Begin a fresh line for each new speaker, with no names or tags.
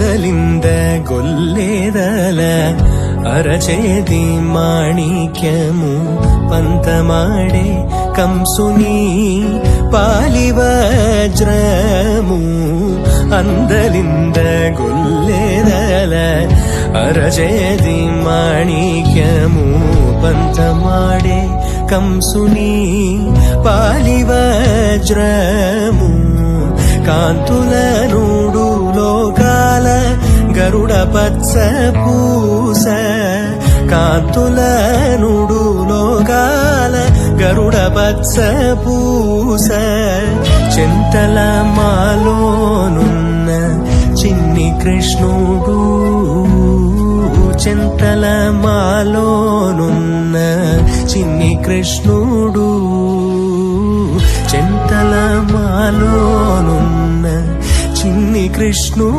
అందలింద గొల్లేదల అరచేది మాణిక్యము పంతమాడే కంసుని పాలివజ్రము అందలింద గొల్లేదల అరచేది మాణిక్యము పంతమాడే కంసుని పాలివజ్రము కాంతుల నూడు లోకాల గరుడ పచ్చ పూస కాంతుల నూడు లోకాల గరుడ పచ్చ పూస చింతల మాలోనున్న చిన్ని కృష్ణుడు చింతల మాలోనున్న చిన్ని కృష్ణుడు చింతల మాలోనున్న చిన్ని కృష్ణుడు